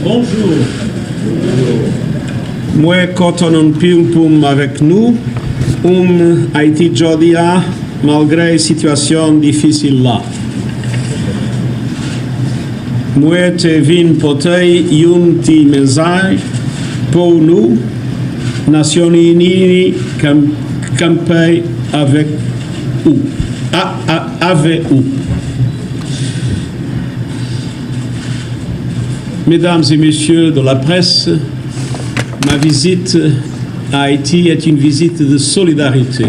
Bonjour. Moi, quand on pum avec nous, Haïti Jodia, malgré situation difficile là. Moi, te vin potei un petit message pour nous, Nations Unies, camper avec vous. Avec vous. Mesdames et messieurs de la presse, ma visite à Haïti est une visite de solidarité.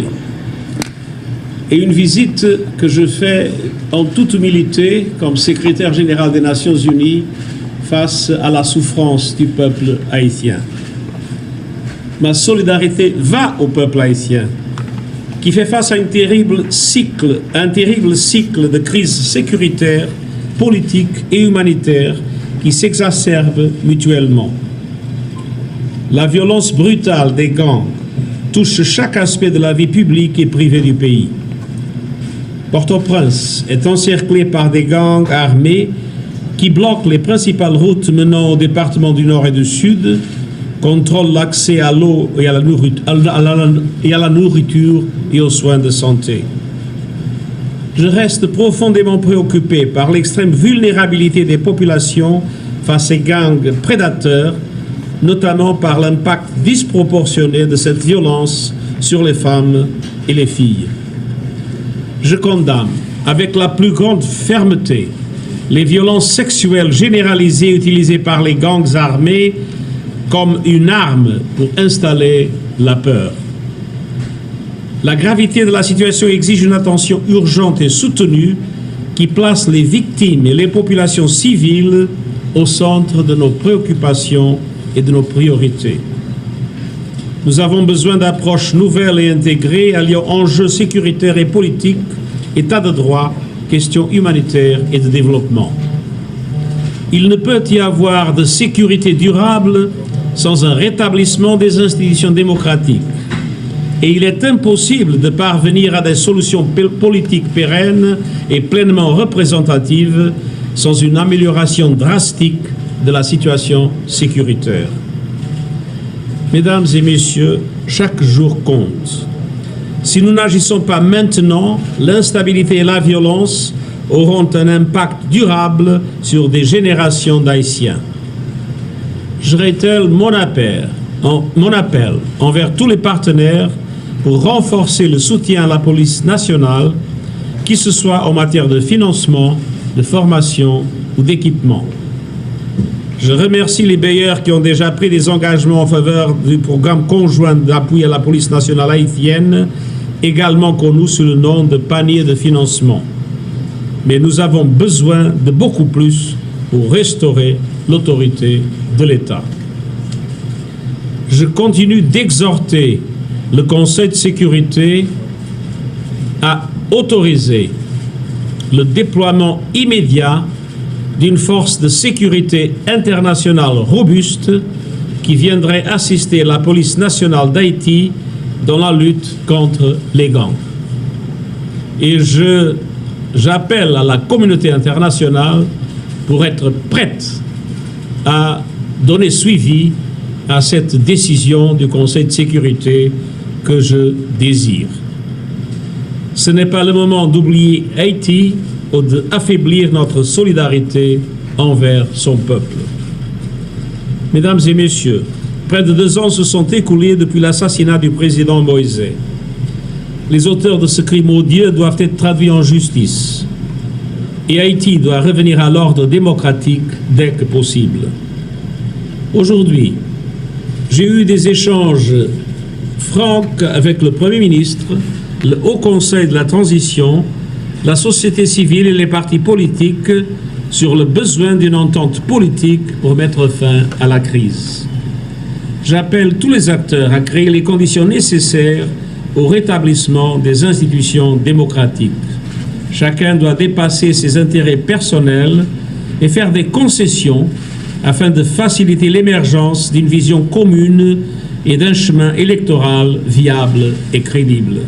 Et une visite que je fais en toute humilité comme secrétaire général des Nations Unies face à la souffrance du peuple haïtien. Ma solidarité va au peuple haïtien qui fait face à un terrible cycle de crise sécuritaire, politique et humanitaire qui s'exacerbent mutuellement. La violence brutale des gangs touche chaque aspect de la vie publique et privée du pays. Port-au-Prince est encerclé par des gangs armés qui bloquent les principales routes menant aux départements du Nord et du Sud, contrôlent l'accès à l'eau et à la nourriture et aux soins de santé. Je reste profondément préoccupé par l'extrême vulnérabilité des populations face à ces gangs prédateurs, notamment par l'impact disproportionné de cette violence sur les femmes et les filles. Je condamne avec la plus grande fermeté les violences sexuelles généralisées utilisées par les gangs armés comme une arme pour installer la peur. La gravité de la situation exige une attention urgente et soutenue qui place les victimes et les populations civiles au centre de nos préoccupations et de nos priorités. Nous avons besoin d'approches nouvelles et intégrées alliant enjeux sécuritaires et politiques, état de droit, questions humanitaires et de développement. Il ne peut y avoir de sécurité durable sans un rétablissement des institutions démocratiques. Et il est impossible de parvenir à des solutions politiques pérennes et pleinement représentatives sans une amélioration drastique de la situation sécuritaire. Mesdames et messieurs, chaque jour compte. Si nous n'agissons pas maintenant, l'instabilité et la violence auront un impact durable sur des générations d'Haïtiens. Je réitère mon appel envers tous les partenaires pour renforcer le soutien à la police nationale, qu'il ce soit en matière de financement, de formation ou d'équipement. Je remercie les bailleurs qui ont déjà pris des engagements en faveur du programme conjoint d'appui à la police nationale haïtienne, également connu sous le nom de panier de financement. Mais nous avons besoin de beaucoup plus pour restaurer l'autorité de l'État. Je continue d'exhorter le Conseil de sécurité à autoriser le déploiement immédiat d'une force de sécurité internationale robuste qui viendrait assister la police nationale d'Haïti dans la lutte contre les gangs. Et j'appelle à la communauté internationale pour être prête à donner suivi à cette décision du Conseil de sécurité que je désire. Ce n'est pas le moment d'oublier Haïti ou d'affaiblir notre solidarité envers son peuple. Mesdames et messieurs, près de 2 ans se sont écoulés depuis l'assassinat du président Moïse. Les auteurs de ce crime odieux doivent être traduits en justice. Et Haïti doit revenir à l'ordre démocratique dès que possible. Aujourd'hui, j'ai eu des échanges francs avec le Premier ministre, le Haut Conseil de la Transition, la société civile et les partis politiques sur le besoin d'une entente politique pour mettre fin à la crise. J'appelle tous les acteurs à créer les conditions nécessaires au rétablissement des institutions démocratiques. Chacun doit dépasser ses intérêts personnels et faire des concessions afin de faciliter l'émergence d'une vision commune et d'un chemin électoral viable et crédible.